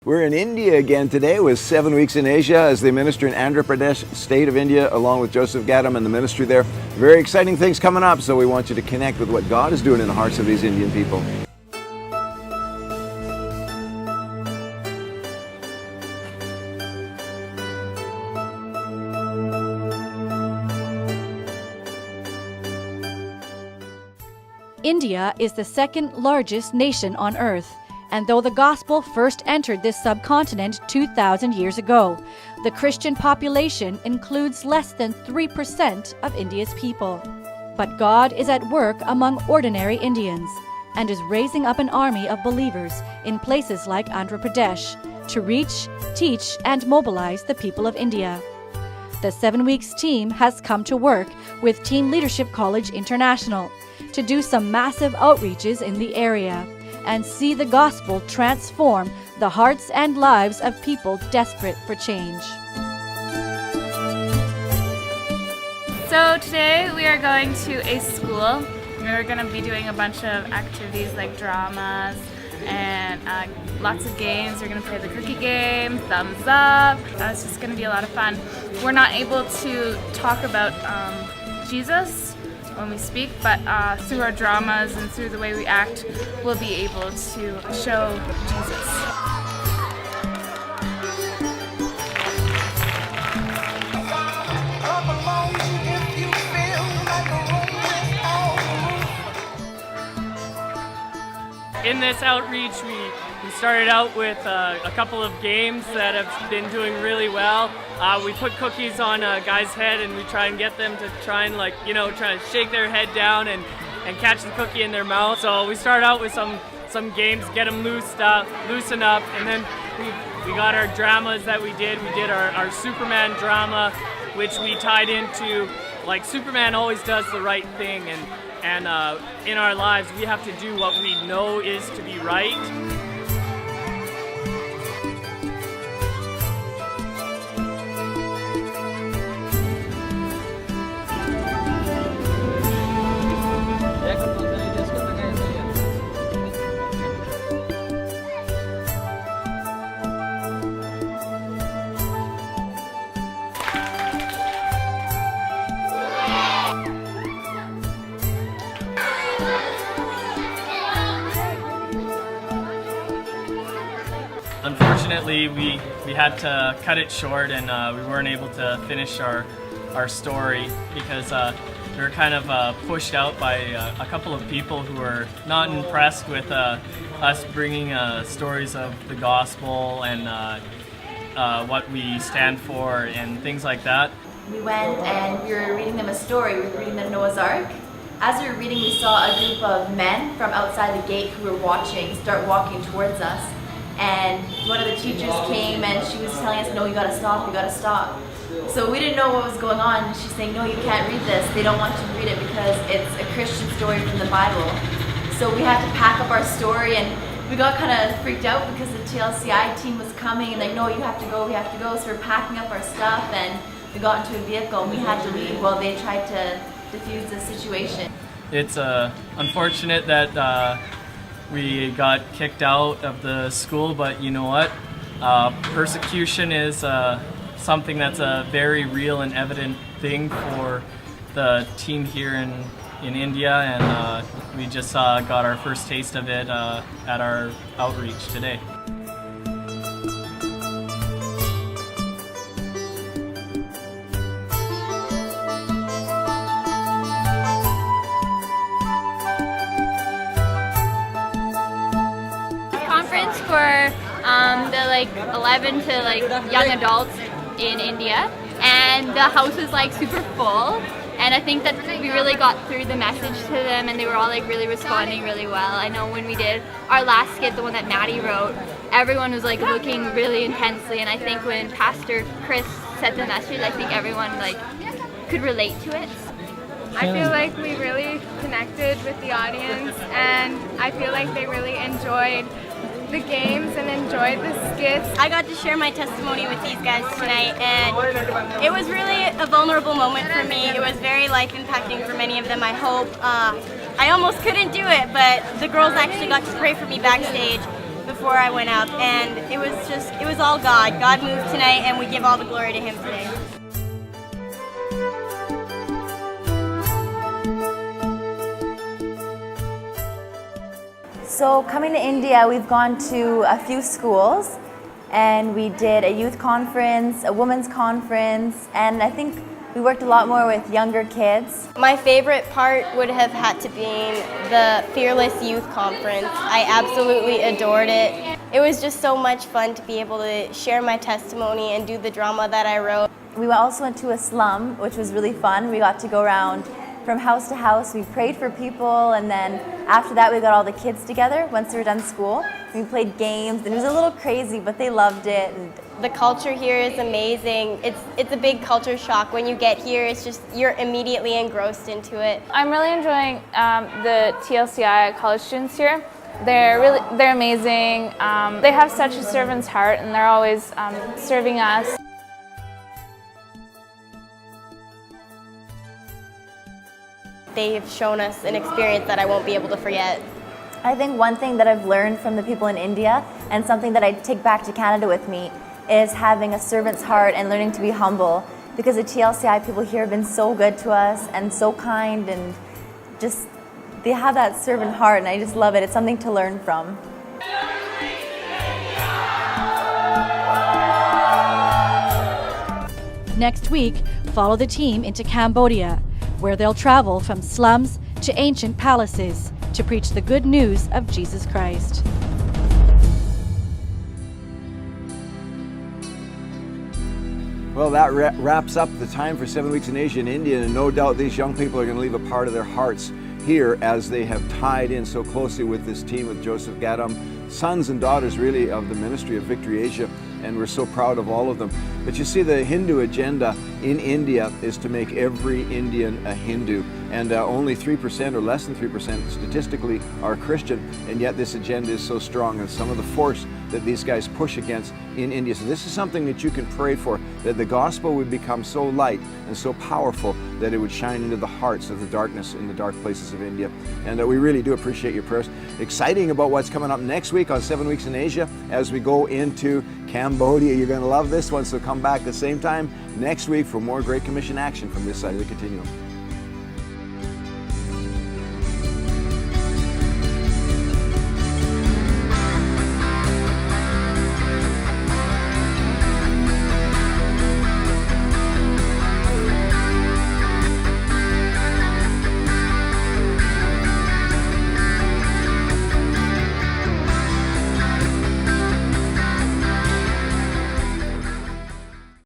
We're in India again today with 7 weeks in Asia as they minister in Andhra Pradesh, state of India, along with Joseph Gadam and the ministry there. Very exciting things coming up, so we want you to connect with what God is doing in the hearts of these Indian people. India is the second largest nation on earth, and though the gospel first entered this subcontinent 2,000 years ago, the Christian population includes less than 3% of India's people. But God is at work among ordinary Indians and is raising up an army of believers in places like Andhra Pradesh to reach, teach, and mobilize the people of India. The 7 Weeks team has come to work with Teen Leadership College International to do some massive outreaches in the area and see the gospel transform the hearts and lives of people desperate for change. So today we are going to a school. We're going to be doing a bunch of activities like dramas and lots of games. We're going to play the cookie game, thumbs up. It's just going to be a lot of fun. We're not able to talk about Jesus when we speak, but through our dramas and through the way we act, we'll be able to show Jesus. In this outreach, we started out with a couple of games that have been doing really well. We put cookies on a guy's head and we try and get them to try and try to shake their head down and catch the cookie in their mouth. So we start out with some games, get them loosen up, and then we got our dramas that we did. We did our Superman drama, which we tied into, like, Superman always does the right thing, and in our lives we have to do what we know is to be right. Unfortunately, we had to cut it short, and we weren't able to finish our story because we were kind of pushed out by a couple of people who were not impressed with us bringing stories of the gospel and what we stand for and things like that. We went and we were reading them a story. We were reading them Noah's Ark. As we were reading, we saw a group of men from outside the gate who were watching start walking towards us. And one of the teachers came and she was telling us, no, you gotta stop, you gotta stop. So we didn't know what was going on. She's saying, no, you can't read this. They don't want you to read it because it's a Christian story from the Bible. So we had to pack up our story, and we got kind of freaked out because the TLCI team was coming and like, no, you have to go, we have to go. So we're packing up our stuff and we got into a vehicle and we had to leave while they tried to defuse the situation. It's unfortunate that we got kicked out of the school, but you know what? Persecution is something that's a very real and evident thing for the team here in India, and we just got our first taste of it at our outreach today. Conference for the 11 to young adults in India, and the house was super full, and I think that we really got through the message to them, and they were all really responding really well. I know when we did our last skit, the one that Maddie wrote, everyone was looking really intensely, and I think when Pastor Chris said the message, I think everyone could relate to it. I feel like we really connected with the audience, and I feel like they really enjoyed the games and enjoyed the skits. I got to share my testimony with these guys tonight, and it was really a vulnerable moment for me. It was very life-impacting for many of them, I hope. I almost couldn't do it, but the girls actually got to pray for me backstage, before I went up, and it was all God. God moved tonight, and we give all the glory to Him today. So coming to India, we've gone to a few schools, and we did a youth conference, a women's conference, and I think we worked a lot more with younger kids. My favorite part would have had to be the Fearless Youth Conference. I absolutely adored it. It was just so much fun to be able to share my testimony and do the drama that I wrote. We also went to a slum, which was really fun. We got to go around from house to house. We prayed for people, and then after that we got all the kids together once we were done school. We played games, and it was a little crazy, but they loved it. And the culture here is amazing. It's a big culture shock. When you get here, it's just, you're immediately engrossed into it. I'm really enjoying the TLCI college students here. They're amazing. They have such a servant's heart, and they're always serving us. They've shown us an experience that I won't be able to forget. I think one thing that I've learned from the people in India, and something that I take back to Canada with me, is having a servant's heart and learning to be humble. Because the TLCI people here have been so good to us and so kind, and just they have that servant heart, and I just love it. It's something to learn from. Next week, follow the team into Cambodia, where they'll travel from slums to ancient palaces to preach the good news of Jesus Christ. Well, that wraps up the time for 7 weeks in Asia and India, and no doubt these young people are going to leave a part of their hearts here as they have tied in so closely with this team, with Joseph Gadam, sons and daughters really of the ministry of Victory Asia, and we're so proud of all of them. But you see, the Hindu agenda in India is to make every Indian a Hindu, and only 3% or less than 3% statistically are Christian, and yet this agenda is so strong, and some of the force that these guys push against in India. So this is something that you can pray for, that the gospel would become so light and so powerful that it would shine into the hearts of the darkness in the dark places of India. And we really do appreciate your prayers. Exciting about what's coming up next week on 7 Weeks in Asia as we go into Cambodia. You're going to love this one, so come back the same time next week for more Great Commission action from this side of the Continuum.